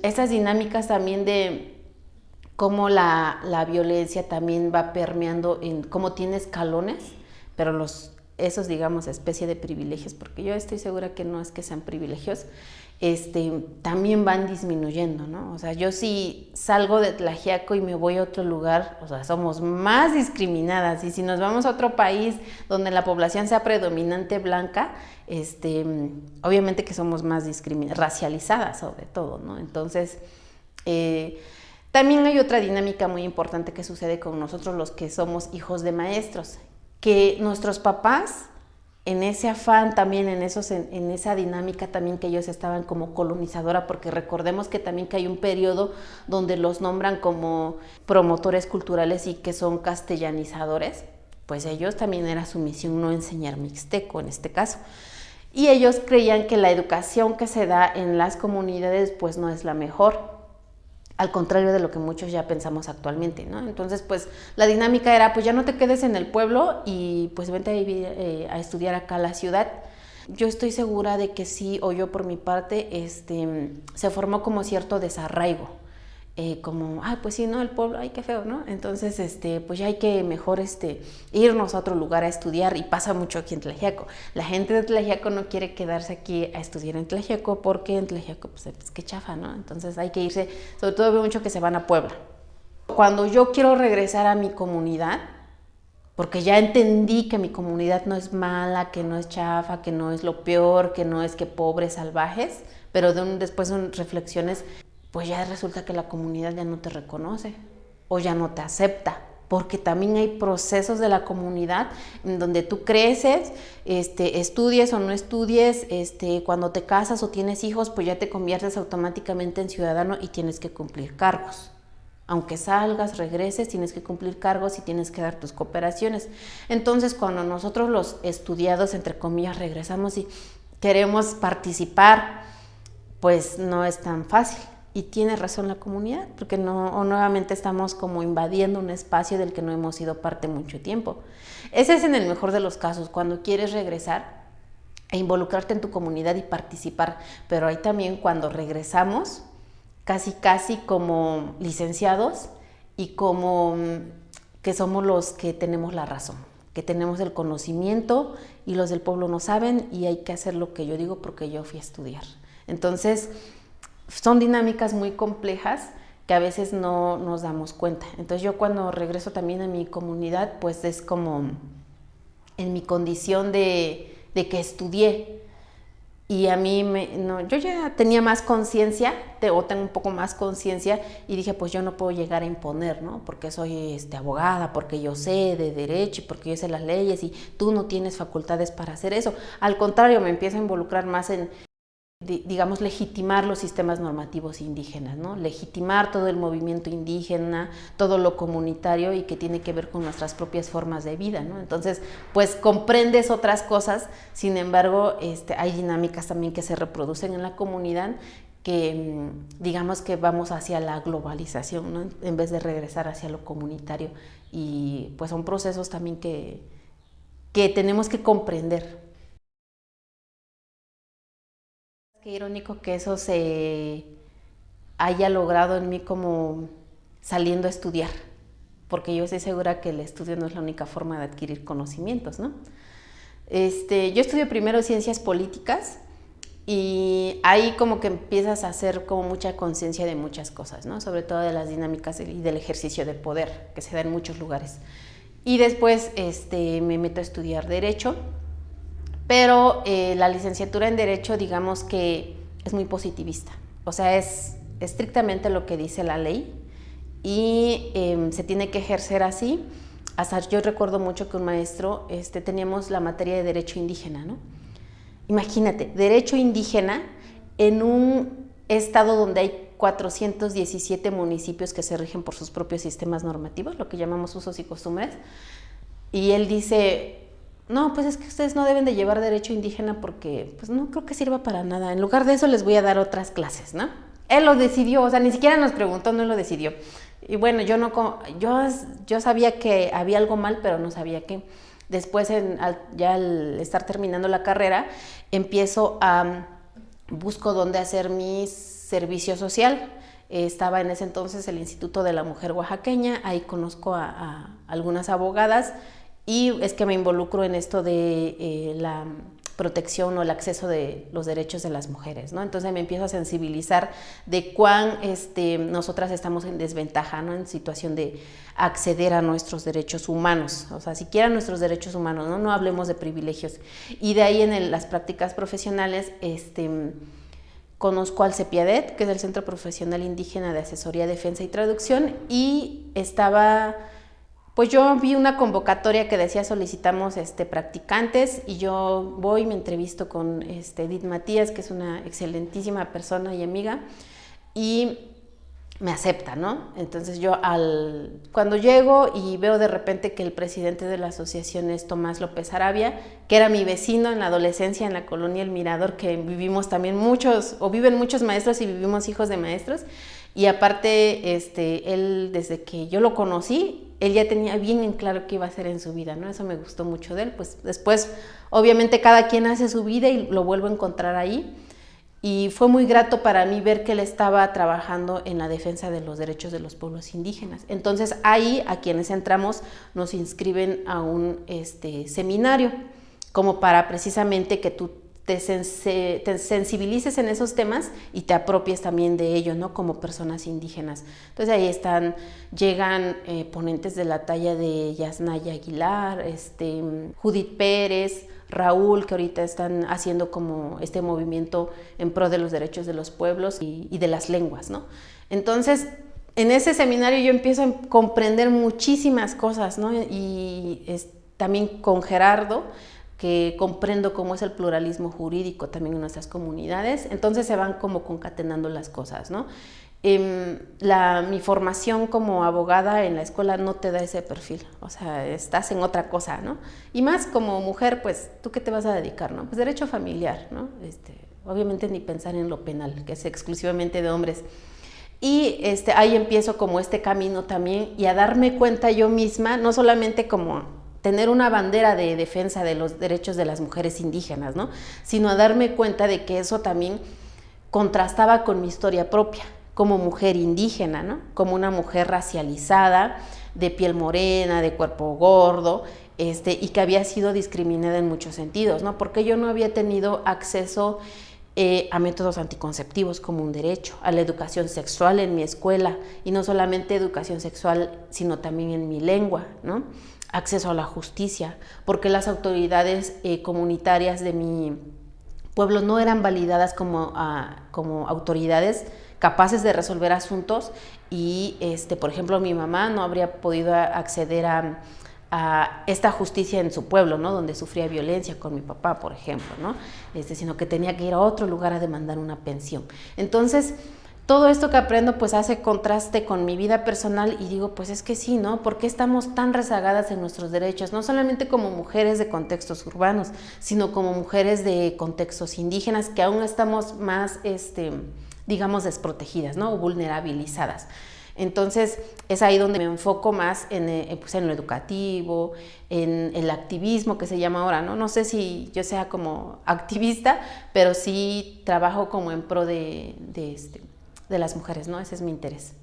Esas dinámicas también de cómo la violencia también va permeando en cómo tiene escalones, pero esos, digamos, especie de privilegios, porque yo estoy segura que no es que sean privilegios, también van disminuyendo, ¿no? O sea, yo si salgo de Tlaxiaco y me voy a otro lugar, o sea, somos más discriminadas, y si nos vamos a otro país donde la población sea predominante blanca, obviamente que somos más racializadas sobre todo, ¿no? Entonces, también hay otra dinámica muy importante que sucede con nosotros los que somos hijos de maestros, que nuestros papás, en ese afán también, en esa dinámica también que ellos estaban como colonizadora, porque recordemos que también que hay un periodo donde los nombran como promotores culturales y que son castellanizadores, pues ellos también era su misión no enseñar mixteco en este caso. Y ellos creían que la educación que se da en las comunidades pues no es la mejor, al contrario de lo que muchos ya pensamos actualmente, ¿no? Entonces, pues, la dinámica era, pues ya no te quedes en el pueblo y pues vente a vivir, a estudiar acá a la ciudad. Yo estoy segura de que sí, o yo por mi parte, se formó como cierto desarraigo. Como, pues sí, ¿no? El pueblo, ay, qué feo, ¿no? Entonces, pues ya hay que mejor, irnos a otro lugar a estudiar, y pasa mucho aquí en Tlaxiaco. La gente de Tlaxiaco no quiere quedarse aquí a estudiar en Tlaxiaco porque en Tlaxiaco, pues qué chafa, ¿no? Entonces hay que irse, sobre todo veo mucho que se van a Puebla. Cuando yo quiero regresar a mi comunidad, porque ya entendí que mi comunidad no es mala, que no es chafa, que no es lo peor, que no es que pobres, salvajes, pero después de reflexiones, pues ya resulta que la comunidad ya no te reconoce o ya no te acepta, porque también hay procesos de la comunidad en donde tú creces, estudies o no estudies, cuando te casas o tienes hijos, pues ya te conviertes automáticamente en ciudadano y tienes que cumplir cargos. Aunque salgas, regreses, tienes que cumplir cargos y tienes que dar tus cooperaciones. Entonces, cuando nosotros los estudiados, entre comillas, regresamos y queremos participar, pues no es tan fácil. Y tiene razón la comunidad, porque nuevamente estamos como invadiendo un espacio del que no hemos sido parte mucho tiempo. Ese es en el mejor de los casos, cuando quieres regresar e involucrarte en tu comunidad y participar, pero hay también cuando regresamos casi como licenciados y como que somos los que tenemos la razón, que tenemos el conocimiento y los del pueblo no saben y hay que hacer lo que yo digo porque yo fui a estudiar. Entonces, son dinámicas muy complejas que a veces no nos damos cuenta. Entonces yo cuando regreso también a mi comunidad, pues es como en mi condición de que estudié. Y a mí, yo ya tenía más conciencia, o tengo un poco más conciencia, y dije, pues yo no puedo llegar a imponer, ¿no? Porque soy abogada, porque yo sé de derecho, y porque yo sé las leyes, y tú no tienes facultades para hacer eso. Al contrario, me empiezo a involucrar más en, digamos, legitimar los sistemas normativos indígenas, ¿no? Legitimar todo el movimiento indígena, todo lo comunitario y que tiene que ver con nuestras propias formas de vida, ¿no? Entonces, pues comprendes otras cosas, sin embargo, hay dinámicas también que se reproducen en la comunidad que, digamos que vamos hacia la globalización, ¿no? En vez de regresar hacia lo comunitario, y pues son procesos también que tenemos que comprender. Qué irónico que eso se haya logrado en mí como saliendo a estudiar, porque yo estoy segura que el estudio no es la única forma de adquirir conocimientos, ¿no? Yo estudio primero ciencias políticas y ahí como que empiezas a hacer como mucha conciencia de muchas cosas, ¿no? Sobre todo de las dinámicas y del ejercicio de poder que se da en muchos lugares. Y después me meto a estudiar Derecho, pero la licenciatura en Derecho, digamos que es muy positivista, o sea, es estrictamente lo que dice la ley y se tiene que ejercer así. Hasta yo recuerdo mucho que un maestro, teníamos la materia de Derecho Indígena, ¿no? Imagínate, Derecho Indígena en un estado donde hay 417 municipios que se rigen por sus propios sistemas normativos, lo que llamamos usos y costumbres, y él dice, no, pues es que ustedes no deben de llevar Derecho Indígena porque pues no creo que sirva para nada. En lugar de eso les voy a dar otras clases, ¿no? Él lo decidió, o sea, ni siquiera nos preguntó, no lo decidió. Y bueno, yo sabía que había algo mal, pero no sabía qué. Después, ya al estar terminando la carrera, empiezo a busco dónde hacer mi servicio social. Estaba en ese entonces el Instituto de la Mujer Oaxaqueña, ahí conozco a algunas abogadas y es que me involucro en esto de la protección o el acceso de los derechos de las mujeres, ¿no? Entonces me empiezo a sensibilizar de cuán nosotras estamos en desventaja, ¿no? En situación de acceder a nuestros derechos humanos, o sea, siquiera nuestros derechos humanos, ¿no? No hablemos de privilegios. Y de ahí en las prácticas profesionales, conozco al CEPIADET, que es el Centro Profesional Indígena de Asesoría, Defensa y Traducción, y pues yo vi una convocatoria que decía solicitamos practicantes y yo voy y me entrevisto con Edith Matías, que es una excelentísima persona y amiga, y me acepta, ¿no? Entonces yo cuando llego y veo de repente que el presidente de la asociación es Tomás López Arabia, que era mi vecino en la adolescencia en la colonia El Mirador, que vivimos también viven muchos maestros y vivimos hijos de maestros, y aparte él desde que yo lo conocí, él ya tenía bien en claro qué iba a hacer en su vida, ¿no? Eso me gustó mucho de él, pues después obviamente cada quien hace su vida y lo vuelvo a encontrar ahí. Y fue muy grato para mí ver que él estaba trabajando en la defensa de los derechos de los pueblos indígenas. Entonces ahí a quienes entramos nos inscriben a un seminario, como para precisamente que tú te sensibilices en esos temas y te apropies también de ello, ¿no? Como personas indígenas. Entonces ahí llegan ponentes de la talla de Yasnaya Aguilar, Judith Pérez, Raúl, que ahorita están haciendo como este movimiento en pro de los derechos de los pueblos y de las lenguas, ¿no? Entonces, en ese seminario yo empiezo a comprender muchísimas cosas, ¿no? Y también con Gerardo, que comprendo cómo es el pluralismo jurídico también en nuestras comunidades, entonces se van como concatenando las cosas, ¿no? Mi formación como abogada en la escuela no te da ese perfil, o sea, estás en otra cosa, ¿no? Y más como mujer, pues, ¿tú qué te vas a dedicar, no? Pues derecho familiar, ¿no? Obviamente ni pensar en lo penal, que es exclusivamente de hombres. Y ahí empiezo como este camino también y a darme cuenta yo misma, no solamente como tener una bandera de defensa de los derechos de las mujeres indígenas, ¿no? Sino a darme cuenta de que eso también contrastaba con mi historia propia, como mujer indígena, ¿no? Como una mujer racializada, de piel morena, de cuerpo gordo, y que había sido discriminada en muchos sentidos, ¿no? Porque yo no había tenido acceso a métodos anticonceptivos como un derecho, a la educación sexual en mi escuela, y no solamente educación sexual, sino también en mi lengua, ¿no? Acceso a la justicia, porque las autoridades comunitarias de mi pueblo no eran validadas como autoridades capaces de resolver asuntos y, por ejemplo, mi mamá no habría podido acceder a esta justicia en su pueblo, ¿no? Donde sufría violencia con mi papá, por ejemplo, ¿no? Sino que tenía que ir a otro lugar a demandar una pensión. Entonces, todo esto que aprendo pues hace contraste con mi vida personal y digo, pues es que sí, ¿no? ¿Por qué estamos tan rezagadas en nuestros derechos? No solamente como mujeres de contextos urbanos, sino como mujeres de contextos indígenas que aún estamos más, digamos, desprotegidas, ¿no? O vulnerabilizadas. Entonces es ahí donde me enfoco más pues en lo educativo, en el activismo que se llama ahora, ¿no? No sé si yo sea como activista, pero sí trabajo como en pro de las mujeres, ¿no? Ese es mi interés.